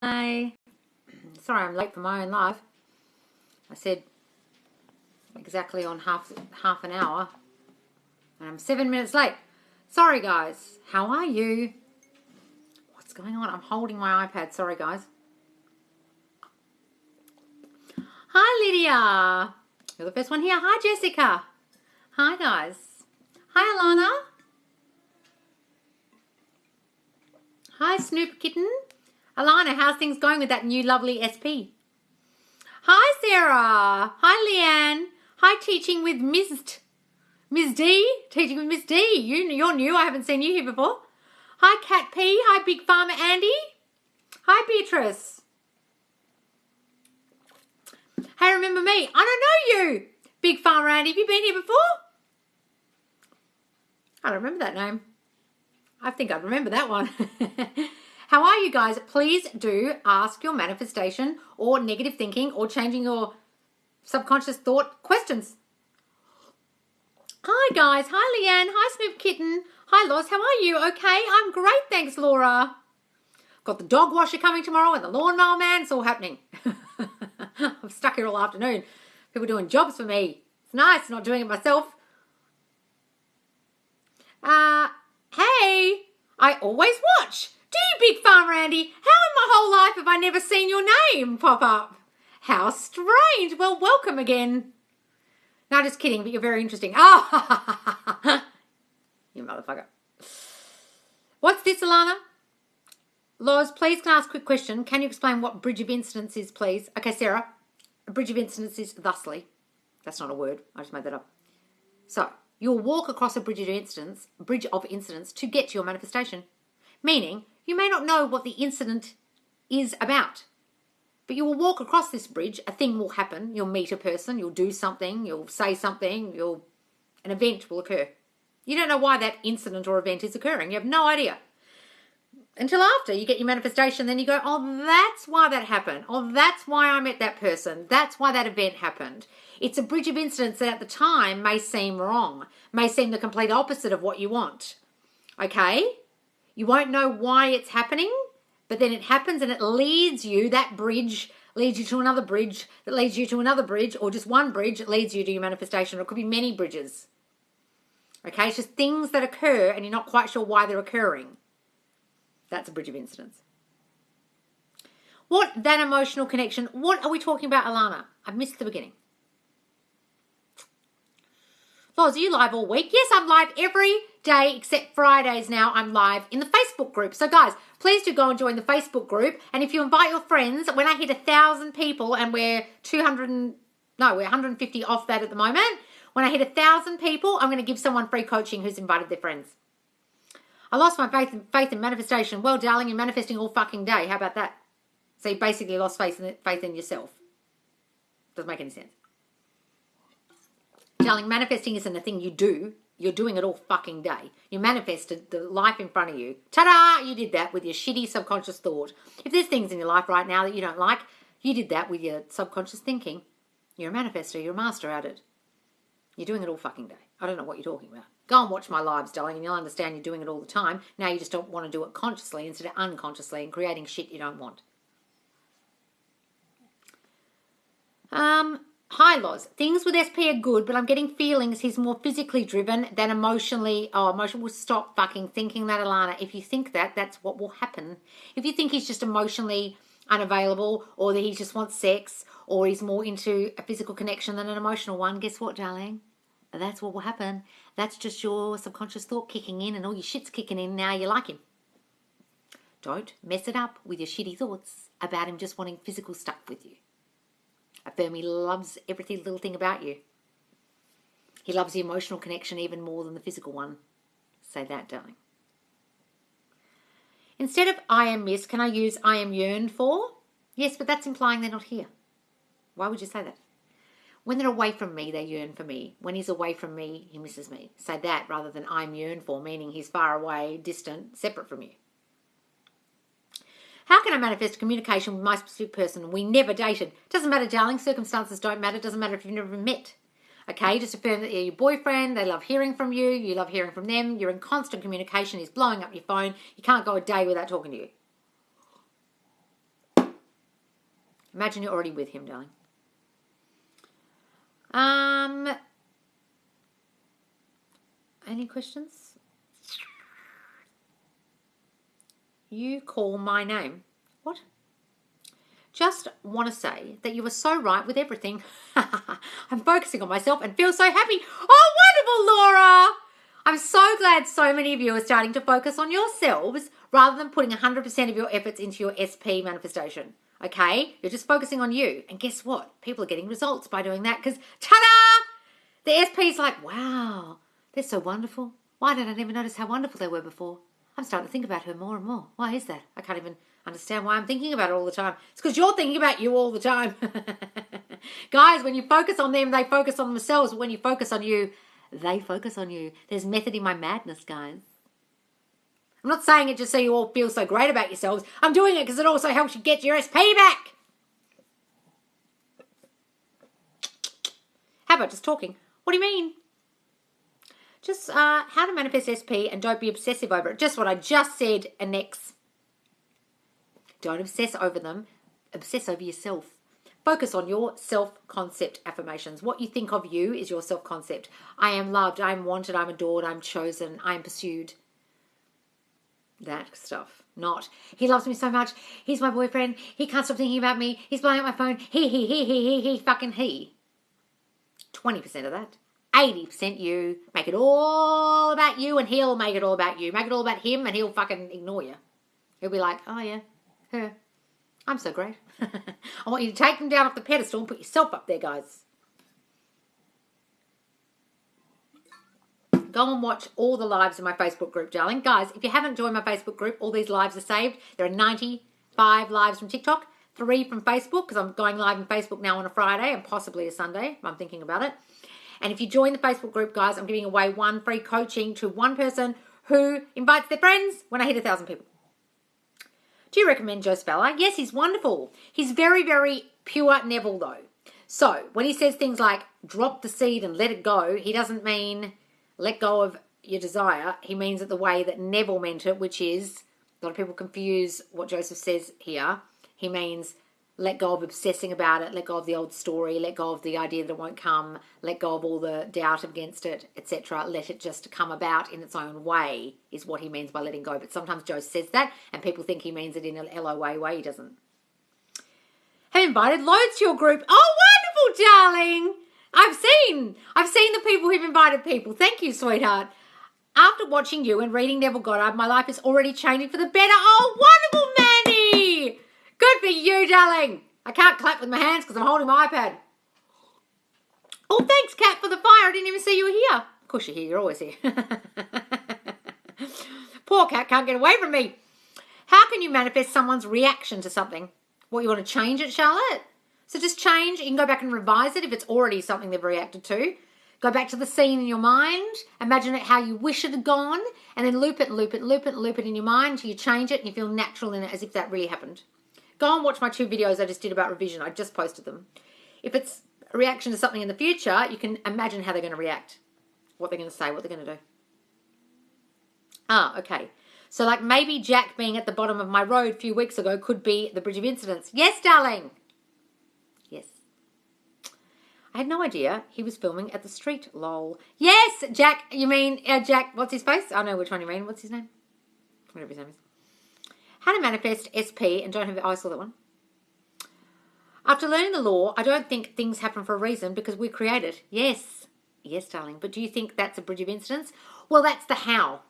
Hi. Sorry I'm late for my own live. I said exactly on half an hour and I'm 7 minutes late. Sorry guys. How are you? What's going on? I'm holding my iPad. Sorry guys. Hi Lydia. You're the first one here. Hi Jessica. Hi guys. Hi Alana. Hi Snoop Kitten. Alana, how's things going with that new lovely SP? Hi Sarah. Hi Leanne. Hi Teaching with Ms. D. Teaching with Miss D. You're new. I haven't seen you here before. Hi Cat P. Hi Big Farmer Andy. Hi Beatrice. Hey, remember me? I don't know you. Big Farmer Andy. Have you been here before? I don't remember that name. I think I'd remember that one. How are you guys? Please do ask your manifestation or negative thinking or changing your subconscious thought questions. Hi guys. Hi Leanne. Hi Snoop Kitten. Hi Loz. How are you? Okay. I'm great. Thanks, Laura. Got the dog washer coming tomorrow and the lawnmower man. It's all happening. I'm stuck here all afternoon. People doing jobs for me. It's nice not doing it myself. Hey. I always watch. Do you, Big Farmer Andy? How in my whole life have I never seen your name pop up? How strange. Well, welcome again. No, just kidding, but you're very interesting. Oh, you motherfucker. What's this, Alana? Loz, please can I ask a quick question? Can you explain what bridge of incidents is, please? Okay, Sarah. A bridge of incidents is thusly. That's not a word. I just made that up. So, you'll walk across a bridge of incidents to get to your manifestation. Meaning, you may not know what the incident is about. But you will walk across this bridge, a thing will happen, you'll meet a person, you'll do something, you'll say something, an event will occur. You don't know why that incident or event is occurring. You have no idea. Until after you get your manifestation, then you go, oh, that's why that happened. Oh, that's why I met that person. That's why that event happened. It's a bridge of incidents that at the time may seem wrong, may seem the complete opposite of what you want. Okay? You won't know why it's happening, but then it happens and it leads you, that bridge leads you to another bridge, that leads you to another bridge, or just one bridge that leads you to your manifestation. Or it could be many bridges. Okay? It's just things that occur and you're not quite sure why they're occurring. That's a bridge of incidents. That emotional connection, what are we talking about, Alana? I missed the beginning. Loz, are you live all week? Yes, I'm live every day except Fridays now. I'm live in the Facebook group. So guys, please do go and join the Facebook group. And if you invite your friends, when I hit 1,000 people, and we're 150 off that at the moment. When I hit 1,000 people, I'm going to give someone free coaching who's invited their friends. I lost my faith in manifestation. Well, darling, you're manifesting all fucking day. How about that? So you basically lost faith in yourself. Doesn't make any sense. Darling, manifesting isn't a thing you do. You're doing it all fucking day. You manifested the life in front of you. Ta-da! You did that with your shitty subconscious thought. If there's things in your life right now that you don't like, you did that with your subconscious thinking. You're a manifester. You're a master at it. You're doing it all fucking day. I don't know what you're talking about. Go and watch my lives, darling, and you'll understand you're doing it all the time. Now you just don't want to do it consciously instead of unconsciously and creating shit you don't want. Hi, Loz. Things with SP are good, but I'm getting feelings he's more physically driven than emotionally. Oh, emotion will stop fucking thinking that, Alana. If you think that, that's what will happen. If you think he's just emotionally unavailable or that he just wants sex or he's more into a physical connection than an emotional one, guess what, darling? That's what will happen. That's just your subconscious thought kicking in and all your shit's kicking in. Now you like him. Don't mess it up with your shitty thoughts about him just wanting physical stuff with you. Affirm he loves every little thing about you. He loves the emotional connection even more than the physical one. Say that, darling. Instead of I am missed, can I use I am yearned for? Yes, but that's implying they're not here. Why would you say that? When they're away from me, they yearn for me. When he's away from me, he misses me. Say that rather than I'm yearned for, meaning he's far away, distant, separate from you. How can I manifest communication with my specific person? We never dated. Doesn't matter, darling. Circumstances don't matter. Doesn't matter if you've never met. Okay, just affirm that you're your boyfriend. They love hearing from you. You love hearing from them. You're in constant communication. He's blowing up your phone. You can't go a day without talking to you. Imagine you're already with him, darling. Any questions? You call my name. What? Just want to say that you were so right with everything. I'm focusing on myself and feel so happy. Oh, wonderful, Laura. I'm so glad so many of you are starting to focus on yourselves rather than putting 100% of your efforts into your SP manifestation. Okay? You're just focusing on you. And guess what? People are getting results by doing that because, ta-da! The SP's like, wow, they're so wonderful. Why did I never notice how wonderful they were before? I'm starting to think about her more and more. Why is that? I can't even understand why I'm thinking about it all the time. It's because you're thinking about you all the time. Guys, when you focus on them, they focus on themselves. But when you focus on you, they focus on you. There's method in my madness, guys. I'm not saying it just so you all feel so great about yourselves. I'm doing it because it also helps you get your SP back. How about just talking? What do you mean? Just how to manifest SP and don't be obsessive over it. Just what I just said, and next. Don't obsess over them. Obsess over yourself. Focus on your self-concept affirmations. What you think of you is your self-concept. I am loved. I am wanted. I'm adored. I'm chosen. I am pursued. That stuff. Not, he loves me so much. He's my boyfriend. He can't stop thinking about me. He's blowing up my phone. He, fucking he. 20% of that. 80% you. Make it all about you and he'll make it all about you. Make it all about him and he'll fucking ignore you. He'll be like, oh yeah, her. I'm so great. I want you to take them down off the pedestal and put yourself up there, guys. Go and watch all the lives in my Facebook group, darling. Guys, if you haven't joined my Facebook group, all these lives are saved. There are 95 lives from TikTok, 3 from Facebook, because I'm going live on Facebook now on a Friday and possibly a Sunday. I'm thinking about it. And if you join the Facebook group, guys, I'm giving away 1 free coaching to 1 person who invites their friends when I hit 1,000 people. Do you recommend Joe Spella? Yes, he's wonderful. He's very, very pure Neville, though. So when he says things like drop the seed and let it go, he doesn't mean let go of your desire. He means it the way that Neville meant it, which is, a lot of people confuse what Joseph says here. He means let go of obsessing about it, let go of the old story, let go of the idea that it won't come, let go of all the doubt against it, etc. Let it just come about in its own way is what he means by letting go. But sometimes Joe says that and people think he means it in a LOA way. He doesn't. Have invited loads to your group. Oh, wonderful, darling. I've seen the people who've invited people. Thank you, sweetheart. After watching you and reading Neville Goddard, my life is already changing for the better. Oh, wonderful, Manny. Good for you, darling. I can't clap with my hands because I'm holding my iPad. Oh, thanks, Kat, for the fire. I didn't even see you were here. Of course you're here. You're always here. Poor Kat can't get away from me. How can you manifest someone's reaction to something? What, you want to change it, Charlotte? So just change. You can go back and revise it if it's already something they've reacted to. Go back to the scene in your mind. Imagine it how you wish it had gone. And then loop it and loop it and loop it and loop it in your mind until you change it and you feel natural in it as if that really happened. Go and watch my 2 videos I just did about revision. I just posted them. If it's a reaction to something in the future, you can imagine how they're going to react. What they're going to say, what they're going to do. Ah, okay. So like maybe Jack being at the bottom of my road a few weeks ago could be the bridge of incidents. Yes, darling. Yes. I had no idea he was filming at the street, lol. Yes, Jack, you mean Jack, what's his face? I know which one you mean. What's his name? Whatever his name is. How to manifest SP and don't have... Oh, I saw that one. After learning the law, I don't think things happen for a reason because we create it. Yes. Yes, darling. But do you think that's a bridge of incidents? Well, that's the how.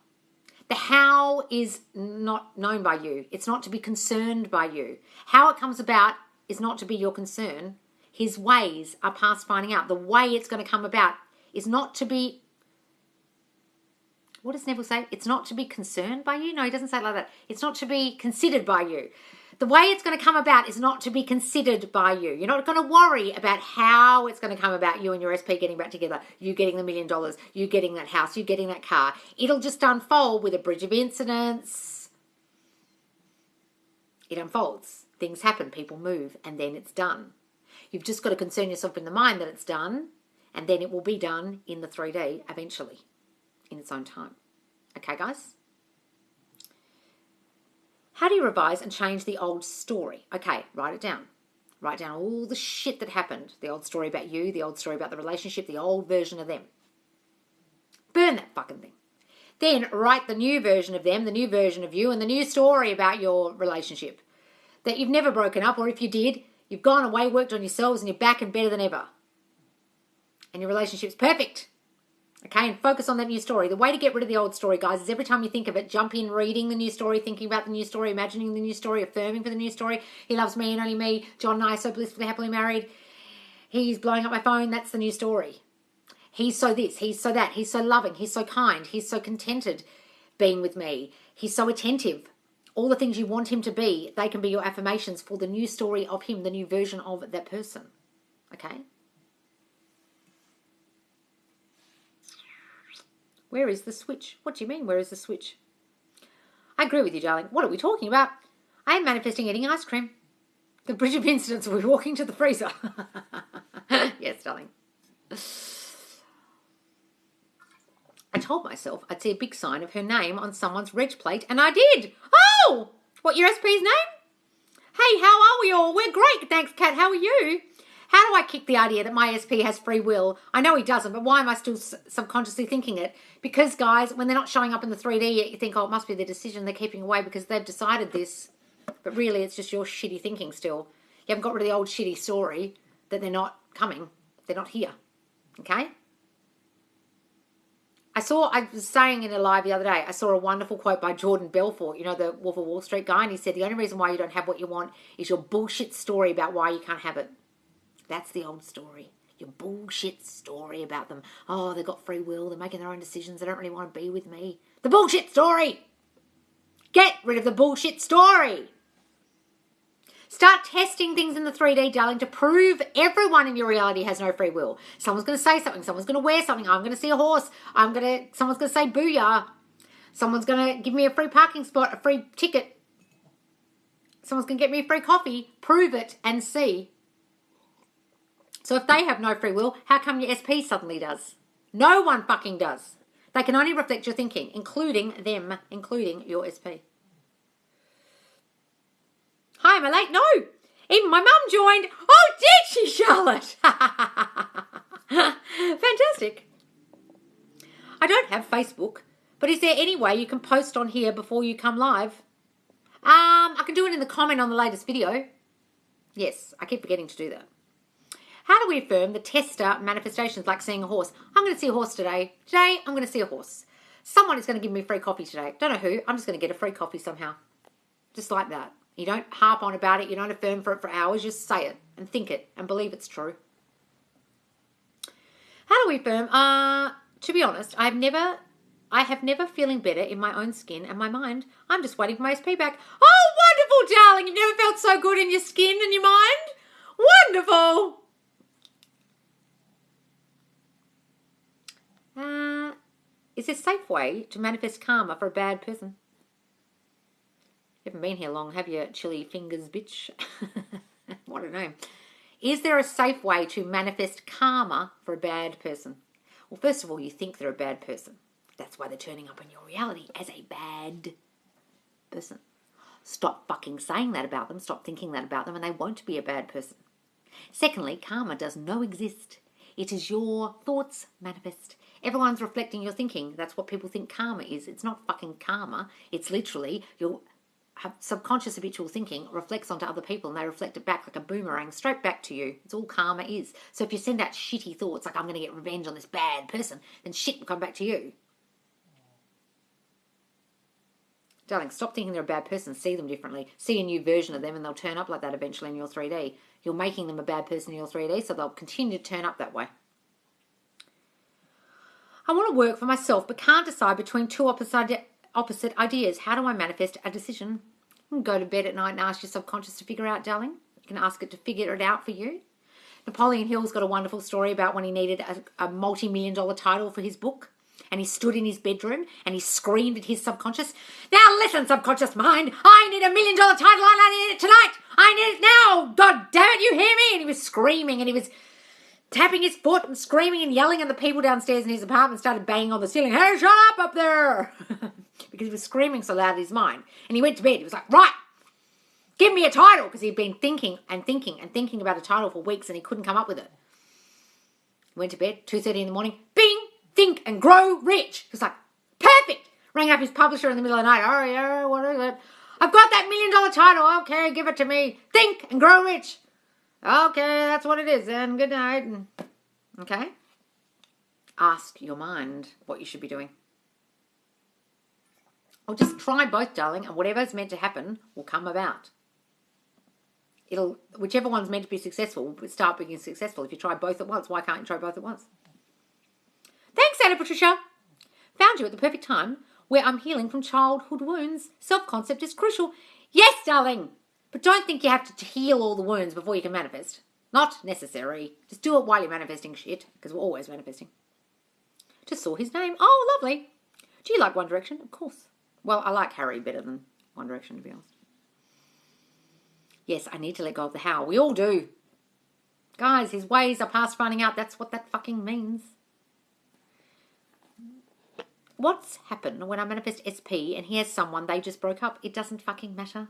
The how is not known by you. It's not to be concerned by you. How it comes about is not to be your concern. His ways are past finding out. The way it's going to come about is not to be... What does Neville say? It's not to be concerned by you? No, he doesn't say it like that. It's not to be considered by you. The way it's going to come about is not to be considered by you. You're not going to worry about how it's going to come about, you and your SP getting back together, you getting the $1 million, you getting that house, you getting that car. It'll just unfold with a bridge of incidents. It unfolds. Things happen, people move, and then it's done. You've just got to concern yourself in the mind that it's done, and then it will be done in the 3D eventually, in its own time. Okay, guys? How do you revise and change the old story? Okay, write it down. Write down all the shit that happened. The old story about you, the old story about the relationship, the old version of them. Burn that fucking thing. Then write the new version of them, the new version of you, and the new story about your relationship. That you've never broken up, or if you did, you've gone away, worked on yourselves, and you're back and better than ever. And your relationship's perfect. Okay, and focus on that new story. The way to get rid of the old story, guys, is every time you think of it, jump in reading the new story, thinking about the new story, imagining the new story, affirming for the new story. He loves me and only me. John and I are so blissfully, happily married. He's blowing up my phone. That's the new story. He's so this, he's so that, he's so loving, he's so kind, he's so contented being with me. He's so attentive. All the things you want him to be, they can be your affirmations for the new story of him, the new version of that person. Okay? Where is the switch? What do you mean, where is the switch? I agree with you, darling. What are we talking about? I am manifesting eating ice cream. The bridge of incidents will be walking to the freezer. Yes, darling. I told myself I'd see a big sign of her name on someone's reg plate, and I did. Oh! What, your SP's name? Hey, how are we all? We're great. Thanks, Kat. How are you? How do I kick the idea that my SP has free will? I know he doesn't, but why am I still subconsciously thinking it? Because, guys, when they're not showing up in the 3D, you think, oh, it must be their decision. They're keeping away because they've decided this. But really, it's just your shitty thinking still. You haven't got rid of the old shitty story that they're not coming. They're not here. Okay? I was saying in a live the other day, I saw a wonderful quote by Jordan Belfort, you know, the Wolf of Wall Street guy, and he said, the only reason why you don't have what you want is your bullshit story about why you can't have it. That's the old story. Your bullshit story about them. Oh, they've got free will. They're making their own decisions. They don't really want to be with me. The bullshit story. Get rid of the bullshit story. Start testing things in the 3D, darling, to prove everyone in your reality has no free will. Someone's going to say something. Someone's going to wear something. I'm going to see a horse. Someone's going to say booyah. Someone's going to give me a free parking spot, a free ticket. Someone's going to get me a free coffee. Prove it and see. So if they have no free will, how come your SP suddenly does? No one fucking does. They can only reflect your thinking, including them, including your SP. Hi, am I late? No. Even my mum joined. Oh, did she, Charlotte? Fantastic. I don't have Facebook, but is there any way you can post on here before you come live? I can do it in the comment on the latest video. Yes, I keep forgetting to do that. How do we affirm the tester manifestations like seeing a horse? I'm going to see a horse today. Today, I'm going to see a horse. Someone is going to give me free coffee today. Don't know who. I'm just going to get a free coffee somehow. Just like that. You don't harp on about it. You don't affirm for it for hours. Just say it and think it and believe it's true. How do we affirm? To be honest, I have never feeling better in my own skin and my mind. I'm just waiting for my SP back. Oh, wonderful, darling. You've never felt so good in your skin and your mind? Wonderful. Is there a safe way to manifest karma for a bad person? You haven't been here long, have you, chili fingers bitch? What a name. Is there a safe way to manifest karma for a bad person? Well, first of all, you think they're a bad person. That's why they're turning up in your reality as a bad person. Stop fucking saying that about them. Stop thinking that about them, and they won't be a bad person. Secondly, karma does not exist. It is your thoughts manifest. Everyone's reflecting your thinking. That's what people think karma is. It's not fucking karma. It's literally your subconscious habitual thinking reflects onto other people, and they reflect it back like a boomerang straight back to you. It's all karma is. So if you send out shitty thoughts like I'm going to get revenge on this bad person, then shit will come back to you. Darling, stop thinking they're a bad person. See them differently. See a new version of them, and they'll turn up like that eventually in your 3D. You're making them a bad person in your 3D, so they'll continue to turn up that way. I want to work for myself, but can't decide between two opposite ideas. How do I manifest a decision? You can go to bed at night and ask your subconscious to figure out, darling. You can ask it to figure it out for you. Napoleon Hill's got a wonderful story about when he needed a multi-million-dollar title for his book. And he stood in his bedroom and he screamed at his subconscious, now listen, subconscious mind, I need $1 million title and I need it tonight. I need it now. God damn it, you hear me? And he was screaming and he was tapping his foot and screaming and yelling, and the people downstairs in his apartment started banging on the ceiling. Hey, shut up there. Because he was screaming so loud in his mind. And he went to bed. He was like, right, Give me a title, because he'd been thinking and thinking and thinking about a title for weeks and he couldn't come up with it. Went to bed, 2:30 in the morning, bing, Think and Grow Rich. He was like, perfect. Rang up his publisher in the middle of the night. Oh, yeah, what is it? I've got that $1 million title. Okay, give it to me. Think and Grow Rich. Okay, that's what it is then. Good night. Okay. Ask your mind what you should be doing. Or just try both, darling, and whatever's meant to happen will come about. Whichever one's meant to be successful will start being successful. If you try both at once, why can't you try both at once? Thanks, Anna Patricia. Found you at the perfect time where I'm healing from childhood wounds. Self-concept is crucial. Yes, darling. But don't think you have to heal all the wounds before you can manifest. Not necessary. Just do it while you're manifesting shit, because we're always manifesting. Just saw his name. Oh, lovely. Do you like One Direction? Of course. Well, I like Harry better than One Direction, to be honest. Yes, I need to let go of the how. We all do. Guys, his ways are past finding out. That's what that fucking means. What's happened when I manifest SP and he has someone, they just broke up? It doesn't fucking matter.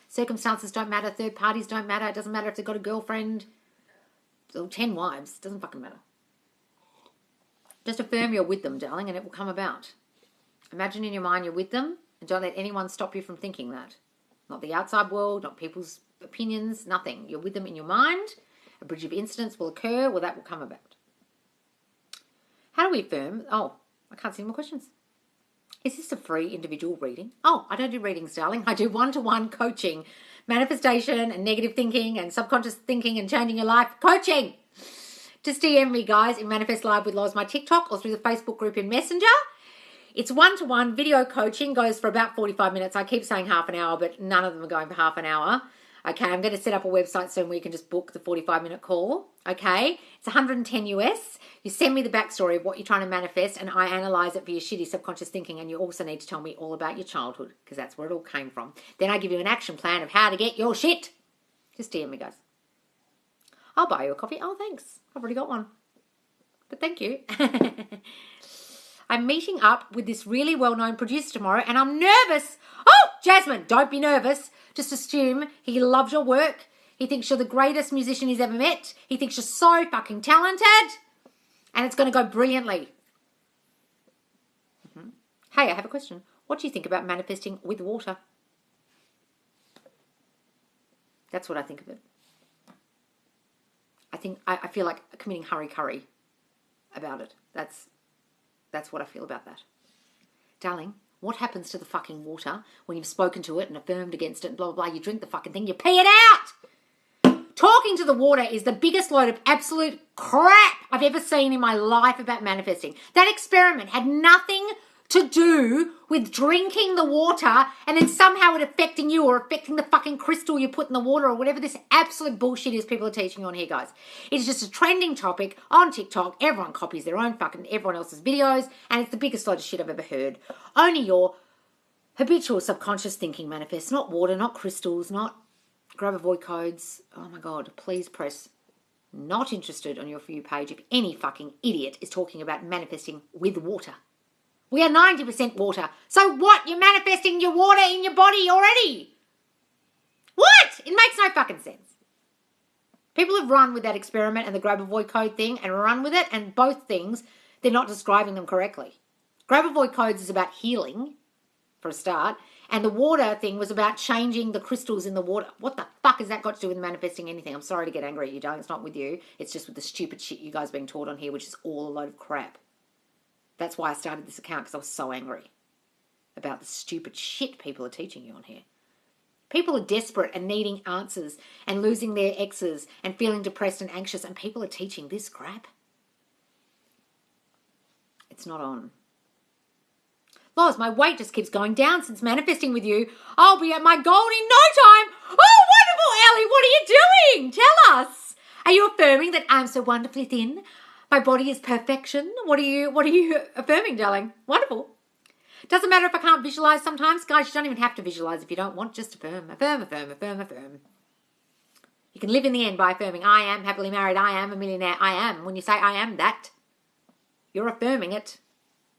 Circumstances don't matter. Third parties don't matter. It doesn't matter if they've got a girlfriend or 10 wives. It doesn't fucking matter. Just affirm you're with them, darling, and it will come about. Imagine in your mind you're with them and don't let anyone stop you from thinking that. Not the outside world, not people's opinions, nothing. You're with them in your mind. A bridge of incidents will occur. Well, that will come about. How do we affirm? Oh, I can't see any more questions. Is this a free individual reading? Oh, I don't do readings, darling. I do one-to-one coaching, manifestation and negative thinking and subconscious thinking and changing your life coaching. Just DM me, guys, in Manifest Live with Loz, my TikTok, or through the Facebook group in Messenger. It's one-to-one video coaching, goes for about 45 minutes. I keep saying half an hour, but none of them are going for half an hour. Okay, I'm going to set up a website soon where you can just book the 45-minute call. Okay, it's $110 US. You send me the backstory of what you're trying to manifest, and I analyze it for your shitty subconscious thinking. And you also need to tell me all about your childhood, because that's where it all came from. Then I give you an action plan of how to get your shit. Just DM me, guys. I'll buy you a coffee. Oh, thanks. I've already got one. But thank you. I'm meeting up with this really well-known producer tomorrow, and I'm nervous. Oh, Jasmine, don't be nervous. Just assume he loves your work. He thinks you're the greatest musician he's ever met. He thinks you're so fucking talented. And it's going to go brilliantly. Hey, I have a question. What do you think about manifesting with water? That's what I think of it. I feel like committing hurry about it. That's what I feel about that. Darling, what happens to the fucking water when you've spoken to it and affirmed against it and blah, blah, blah? You drink the fucking thing, you pee it out. Talking to the water is the biggest load of absolute crap I've ever seen in my life about manifesting. That experiment had nothing to do with drinking the water and then somehow it affecting you or affecting the fucking crystal you put in the water or whatever this absolute bullshit is people are teaching on here, guys. It's just a trending topic on TikTok. Everyone copies their own fucking everyone else's videos and it's the biggest load of shit I've ever heard. Only your habitual subconscious thinking manifests, not water, not crystals, not grab avoid codes. Oh my God, please press not interested on your For You page if any fucking idiot is talking about manifesting with water. We are 90% water. So what? You're manifesting your water in your body already. What? It makes no fucking sense. People have run with that experiment and the grab avoid code thing and run with it, and both things, they're not describing them correctly. Grab avoid codes is about healing, for a start, and the water thing was about changing the crystals in the water. What the fuck has that got to do with manifesting anything? I'm sorry to get angry at you, darling. It's not with you. It's just with the stupid shit you guys are being taught on here, which is all a load of crap. That's why I started this account, because I was so angry about the stupid shit people are teaching you on here. People are desperate and needing answers and losing their exes and feeling depressed and anxious, and people are teaching this crap. It's not on. Loz, my weight just keeps going down since manifesting with you. I'll be at my goal in no time. Oh, wonderful, Ellie. What are you doing? Tell us. Are you affirming that I'm so wonderfully thin? My body is perfection. What are you affirming, darling? Wonderful. Doesn't matter if I can't visualize sometimes. Guys, you don't even have to visualize if you don't want. Just affirm, affirm, affirm, affirm, affirm. You can live in the end by affirming, I am happily married, I am a millionaire, I am. When you say I am that, you're affirming it.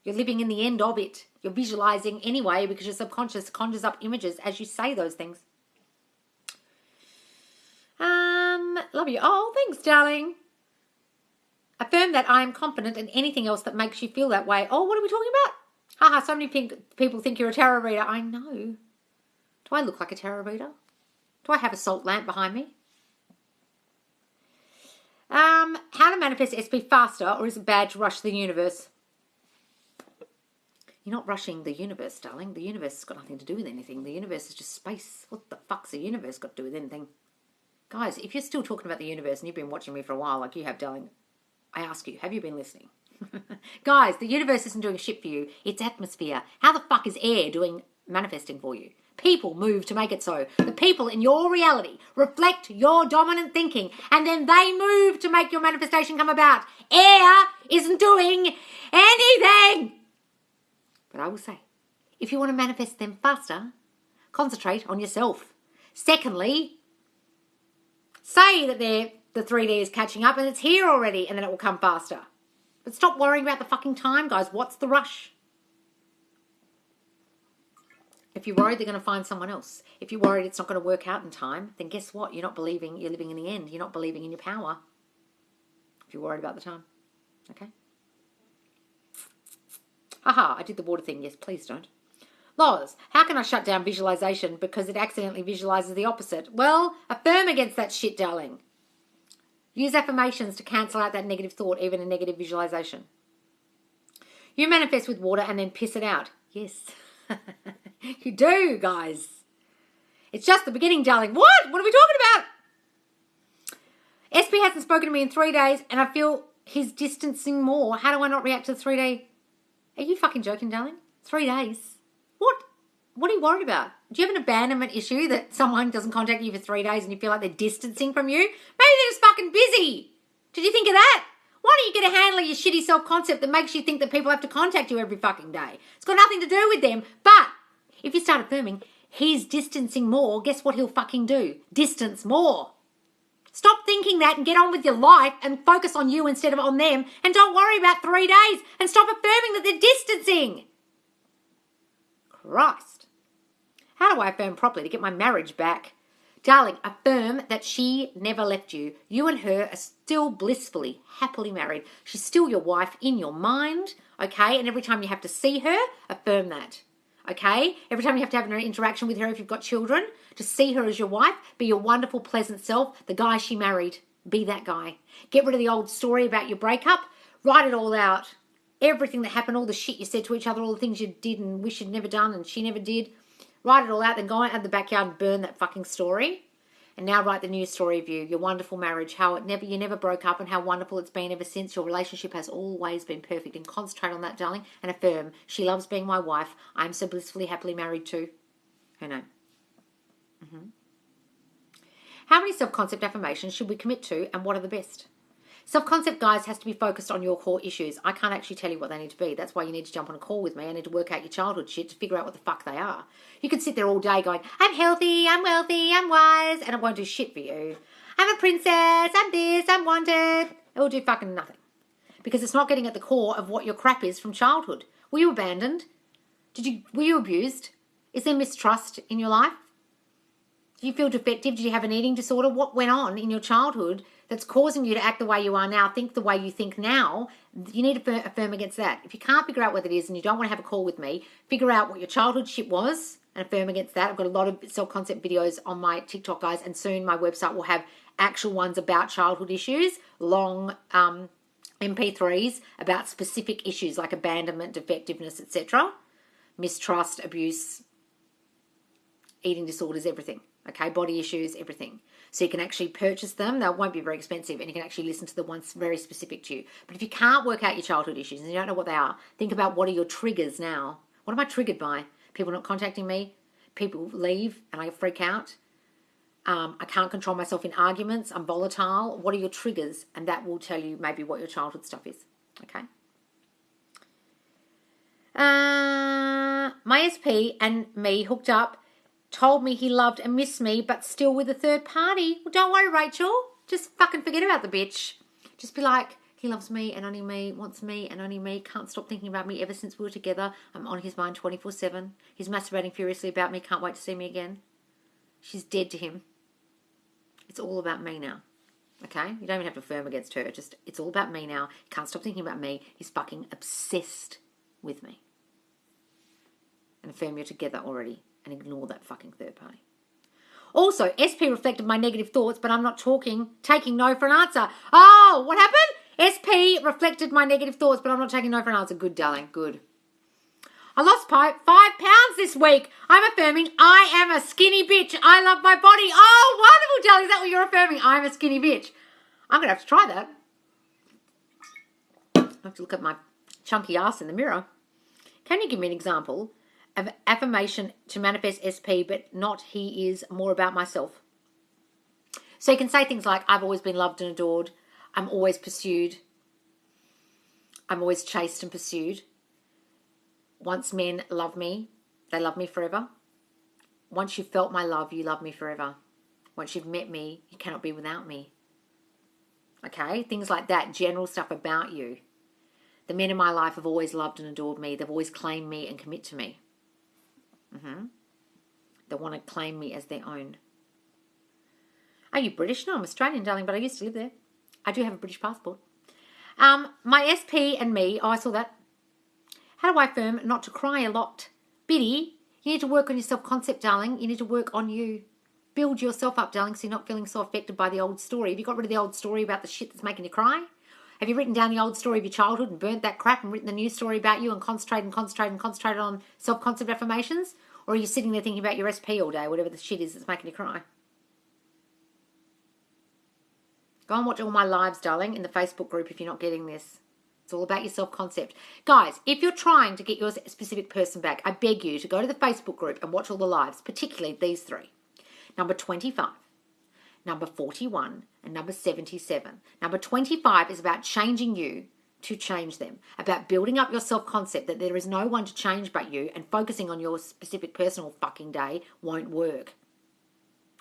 You're living in the end of it. You're visualizing anyway because your subconscious conjures up images as you say those things. Love you. Oh, thanks, darling. Affirm that I am confident in anything else that makes you feel that way. Oh, what are we talking about? Haha, so many people think you're a tarot reader. I know. Do I look like a tarot reader? Do I have a salt lamp behind me? How to manifest SP faster, or is it bad to rush the universe? You're not rushing the universe, darling. The universe has got nothing to do with anything. The universe is just space. What the fuck's the universe got to do with anything? Guys, if you're still talking about the universe and you've been watching me for a while like you have, darling, I ask you, have you been listening? Guys, the universe isn't doing shit for you. It's atmosphere. How the fuck is air doing manifesting for you? People move to make it so. The people in your reality reflect your dominant thinking, and then they move to make your manifestation come about. Air isn't doing anything. But I will say, if you want to manifest them faster, concentrate on yourself. Secondly, say that the 3D is catching up and it's here already, and then it will come faster. But stop worrying about the fucking time, guys. What's the rush? If you're worried they're going to find someone else, if you're worried it's not going to work out in time, then guess what? You're not believing you're living in the end. You're not believing in your power. If you're worried about the time. Okay? Haha, I did the water thing. Yes, please don't. Loz, how can I shut down visualization because it accidentally visualizes the opposite? Well, affirm against that shit, darling. Use affirmations to cancel out that negative thought, even a negative visualization. You manifest with water and then piss it out. Yes. You do, guys. It's just the beginning, darling. What? What are we talking about? SP hasn't spoken to me in 3 days and I feel he's distancing more. How do I not react to the 3 day? Are you fucking joking, darling? 3 days? What? What are you worried about? Do you have an abandonment issue that someone doesn't contact you for 3 days and you feel like they're distancing from you? Maybe they're just fucking busy. Did you think of that? Why don't you get a handle on your shitty self-concept that makes you think that people have to contact you every fucking day? It's got nothing to do with them. But if you start affirming, he's distancing more, guess what he'll fucking do? Distance more. Stop thinking that and get on with your life and focus on you instead of on them. And don't worry about 3 days and stop affirming that they're distancing. Christ. How do I affirm properly to get my marriage back? Darling, affirm that she never left you. You and her are still blissfully, happily married. She's still your wife in your mind, okay? And every time you have to see her, affirm that, okay? Every time you have to have an interaction with her if you've got children, just see her as your wife. Be your wonderful, pleasant self, the guy she married. Be that guy. Get rid of the old story about your breakup. Write it all out. Everything that happened, all the shit you said to each other, all the things you did and wish you'd never done and she never did. Write it all out, then go out in the backyard and burn that fucking story. And now write the new story of you, your wonderful marriage, how you never broke up and how wonderful it's been ever since. Your relationship has always been perfect. And concentrate on that, darling, and affirm, she loves being my wife. I am so blissfully, happily married to her name. How many self-concept affirmations should we commit to and what are the best? Self-concept, guys, has to be focused on your core issues. I can't actually tell you what they need to be. That's why you need to jump on a call with me. I need to work out your childhood shit to figure out what the fuck they are. You could sit there all day going, I'm healthy, I'm wealthy, I'm wise, and it won't do shit for you. I'm a princess, I'm this, I'm wanted. It will do fucking nothing. Because it's not getting at the core of what your crap is from childhood. Were you abandoned? Were you abused? Is there mistrust in your life? Do you feel defective? Did you have an eating disorder? What went on in your childhood that's causing you to act the way you are now, think the way you think now? You need to affirm against that. If you can't figure out what it is and you don't want to have a call with me, figure out what your childhood shit was and affirm against that. I've got a lot of self-concept videos on my TikTok, guys, and soon my website will have actual ones about childhood issues, long MP3s about specific issues like abandonment, defectiveness, etc., mistrust, abuse, eating disorders, everything. Okay, body issues, everything. So you can actually purchase them. They won't be very expensive and you can actually listen to the ones very specific to you. But if you can't work out your childhood issues and you don't know what they are, think about what are your triggers now. What am I triggered by? People not contacting me, people leave and I freak out. I can't control myself in arguments. I'm volatile. What are your triggers? And that will tell you maybe what your childhood stuff is. Okay. My SP and me hooked up, told me he loved and missed me, but still with a third party. Well, don't worry, Rachel. Just fucking forget about the bitch. Just be like, he loves me and only me, wants me and only me, can't stop thinking about me ever since we were together. I'm on his mind 24/7. He's masturbating furiously about me, can't wait to see me again. She's dead to him. It's all about me now. Okay? You don't even have to affirm against her. Just, it's all about me now. You can't stop thinking about me. He's fucking obsessed with me. And affirm you're together already. And ignore that fucking third party. Also, SP reflected my negative thoughts, but I'm not taking no for an answer. Oh, what happened? SP reflected my negative thoughts, but I'm not taking no for an answer. Good, darling. Good. I lost 5 pounds this week. I'm affirming I am a skinny bitch. I love my body. Oh, wonderful, darling. Is that what you're affirming? I'm a skinny bitch. I'm going to have to try that. I have to look at my chunky ass in the mirror. Can you give me an example of affirmation to manifest SP, but not he is more about myself? So you can say things like, I've always been loved and adored. I'm always pursued. I'm always chased and pursued. Once men love me, they love me forever. Once you've felt my love, you love me forever. Once you've met me, you cannot be without me. Okay? Things like that, general stuff about you. The men in my life have always loved and adored me. They've always claimed me and commit to me. They want to claim me as their own. Are you British? No, I'm Australian, darling, but I used to live there. I do have a British passport. My SP and me, I saw that. How do I affirm not to cry a lot? Biddy, you need to work on your self-concept, darling. You need to work on you. Build yourself up, darling, so you're not feeling so affected by the old story. Have you got rid of the old story about the shit that's making you cry? Have you written down the old story of your childhood and burnt that crap and written the new story about you and concentrated on self-concept affirmations? Or are you sitting there thinking about your SP all day, whatever the shit is that's making you cry? Go and watch all my lives, darling, in the Facebook group if you're not getting this. It's all about your self-concept. Guys, if you're trying to get your specific person back, I beg you to go to the Facebook group and watch all the lives, particularly these 3. Number 25, number 41, and number 77. Number 25 is about changing you to change them, about building up your self-concept that there is no one to change but you, and focusing on your specific personal fucking day won't work.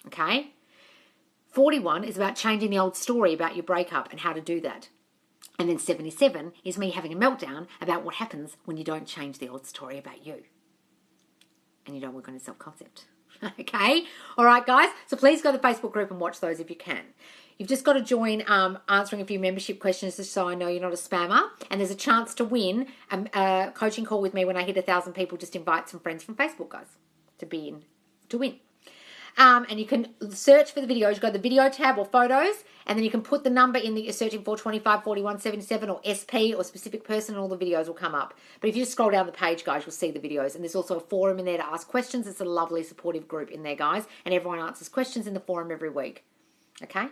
Okay? 41 is about changing the old story about your breakup and how to do that. And then 77 is me having a meltdown about what happens when you don't change the old story about you. And you don't work on your self-concept. Okay? All right, guys. So please go to the Facebook group and watch those if you can. You've just got to join answering a few membership questions just so I know you're not a spammer. And there's a chance to win a coaching call with me when I hit 1,000 people. Just invite some friends from Facebook, guys, to win. And you can search for the videos. Go to the video tab or photos, and then you can put the number in that you're searching for, 25, 41, 77, or SP, or specific person, and all the videos will come up. But if you just scroll down the page, guys, you'll see the videos. And there's also a forum in there to ask questions. It's a lovely, supportive group in there, guys. And everyone answers questions in the forum every week. Okay?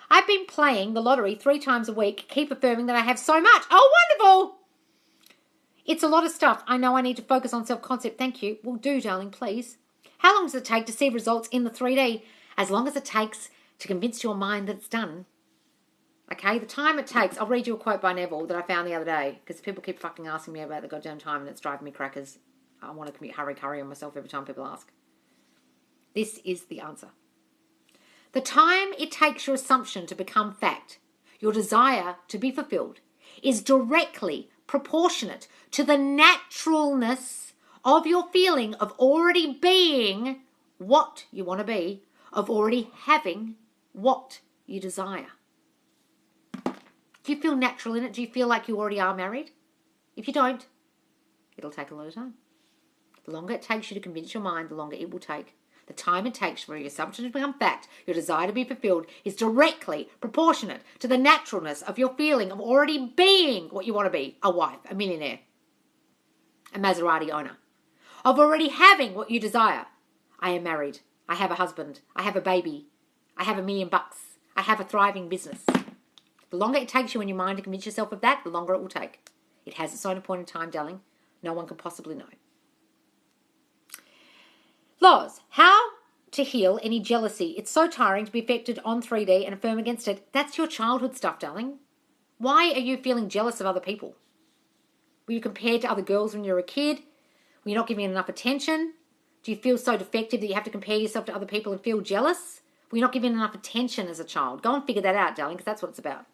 I've been playing the lottery 3 times a week. Keep affirming that I have so much. Oh, wonderful! It's a lot of stuff. I know I need to focus on self-concept. Thank you. Will do, darling, please. How long does it take to see results in the 3D? As long as it takes to convince your mind that it's done. Okay, the time it takes. I'll read you a quote by Neville that I found the other day, because people keep fucking asking me about the goddamn time and it's driving me crackers. I want to commit hurry on myself every time people ask. This is the answer. The time it takes your assumption to become fact, your desire to be fulfilled, is directly proportionate to the naturalness of your feeling of already being what you want to be, of already having what you desire. Do you feel natural in it? Do you feel like you already are married? If you don't, it'll take a lot of time. The longer it takes you to convince your mind, the longer it will take. The time it takes for your assumption to become fact, your desire to be fulfilled, is directly proportionate to the naturalness of your feeling of already being what you want to be, a wife, a millionaire, a Maserati owner. Of already having what you desire. I am married. I have a husband. I have a baby. I have $1 million. I have a thriving business. The longer it takes you in your mind to convince yourself of that, the longer it will take. It has its own appointed time, darling. No one can possibly know. Laws. How to heal any jealousy. It's so tiring to be affected on 3D and affirm against it. That's your childhood stuff, darling. Why are you feeling jealous of other people? Were you compared to other girls when you were a kid? Were you not giving enough attention? Do you feel so defective that you have to compare yourself to other people and feel jealous? Were you not given enough attention as a child? Go and figure that out, darling, because that's what it's about.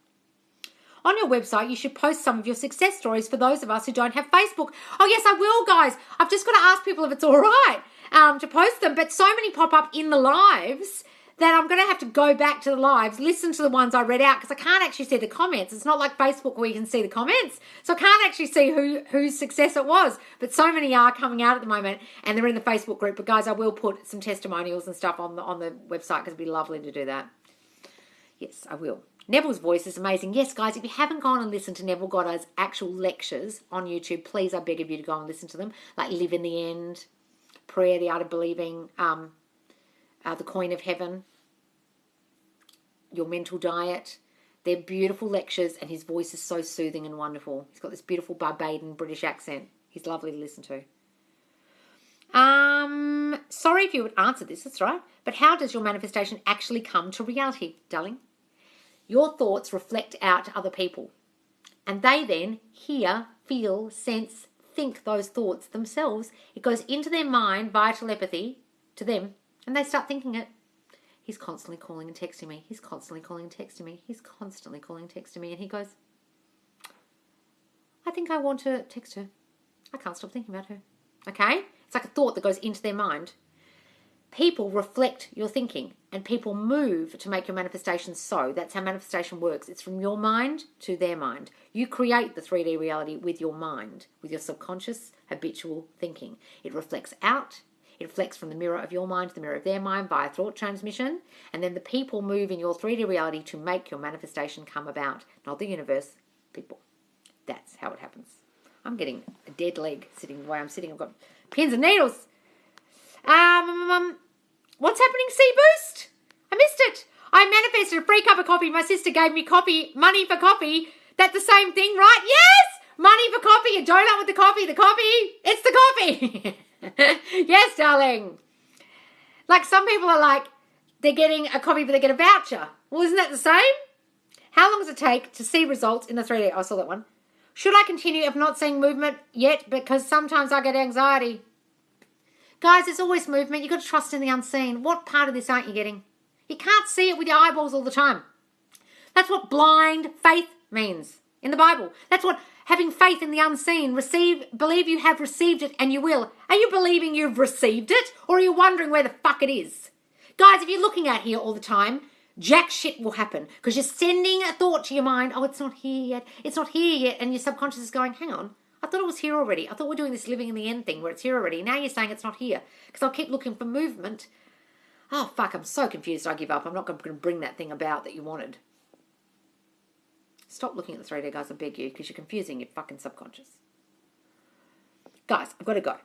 On your website, you should post some of your success stories for those of us who don't have Facebook. Oh, yes, I will, guys. I've just got to ask people if it's all right to post them. But so many pop up in the lives that I'm going to have to go back to the lives, listen to the ones I read out, because I can't actually see the comments. It's not like Facebook where you can see the comments. So I can't actually see whose success it was. But so many are coming out at the moment, and they're in the Facebook group. But guys, I will put some testimonials and stuff on the website, because it'd be lovely to do that. Yes, I will. Neville's voice is amazing. Yes, guys, if you haven't gone and listened to Neville Goddard's actual lectures on YouTube, please, I beg of you to go and listen to them. Like Live in the End, Prayer, The Art of Believing, The Coin of Heaven, Your Mental Diet. They're beautiful lectures, and his voice is so soothing and wonderful. He's got this beautiful Barbadian British accent. He's lovely to listen to. Sorry if you would answer this, that's right. But how does your manifestation actually come to reality, darling? Your thoughts reflect out to other people, and they then hear, feel, sense, think those thoughts themselves. It goes into their mind via telepathy to them, and they start thinking it. He's constantly calling and texting me. He's constantly calling and texting me. He's constantly calling and texting me. And he goes, I think I want to text her. I can't stop thinking about her. Okay? It's like a thought that goes into their mind. People reflect your thinking, and people move to make your manifestation so. That's how manifestation works. It's from your mind to their mind. You create the 3D reality with your mind, with your subconscious, habitual thinking. It reflects out. It reflects from the mirror of your mind to the mirror of their mind via thought transmission. And then the people move in your 3D reality to make your manifestation come about. Not the universe, people. That's how it happens. I'm getting a dead leg sitting the way I'm sitting. I've got pins and needles. What's happening, C-Boost? I missed it. I manifested a free cup of coffee. My sister gave me money for coffee. That's the same thing, right? Yes! Money for coffee, a donut with the coffee. It's the coffee. Yes, darling. Like some people are like, they're getting a coffee, but they get a voucher. Well, isn't that the same? How long does it take to see results in the 3D? I saw that one. Should I continue if not seeing movement yet? Because sometimes I get anxiety. Guys, there's always movement. You've got to trust in the unseen. What part of this aren't you getting? You can't see it with your eyeballs all the time. That's what blind faith means in the Bible. That's what having faith in the unseen, believe you have received it and you will. Are you believing you've received it, or are you wondering where the fuck it is? Guys, if you're looking at here all the time, jack shit will happen, because you're sending a thought to your mind, oh, it's not here yet, it's not here yet, and your subconscious is going, hang on, I thought it was here already. I thought we're doing this living in the end thing where it's here already. Now you're saying it's not here, because I'll keep looking for movement. Oh, fuck, I'm so confused. I give up. I'm not going to bring that thing about that you wanted. Stop looking at the 3D, guys, I beg you, because you're confusing your fucking subconscious. Guys, I've got to go.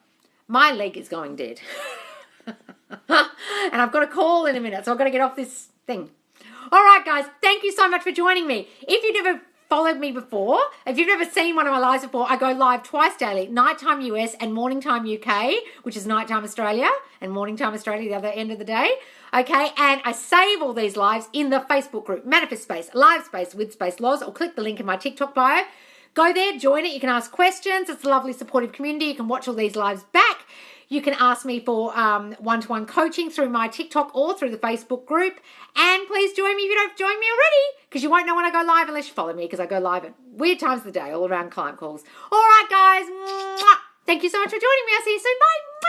My leg is going dead. And I've got a call in a minute, so I've got to get off this thing. All right, guys, thank you so much for joining me. If you've never followed me before, if you've never seen one of my lives before, I go live twice daily, nighttime US and morning time UK, which is nighttime Australia, and morning time Australia the other end of the day. Okay, and I save all these lives in the Facebook group, Manifest Space, Live Space, with Space Loz, or click the link in my TikTok bio. Go there, join it. You can ask questions. It's a lovely supportive community. You can watch all these lives back. You can ask me for one-to-one coaching through my TikTok or through the Facebook group. And please join me if you don't join me already, because you won't know when I go live unless you follow me, because I go live at weird times of the day, all around client calls. All right, guys. Mwah. Thank you so much for joining me. I'll see you soon. Bye.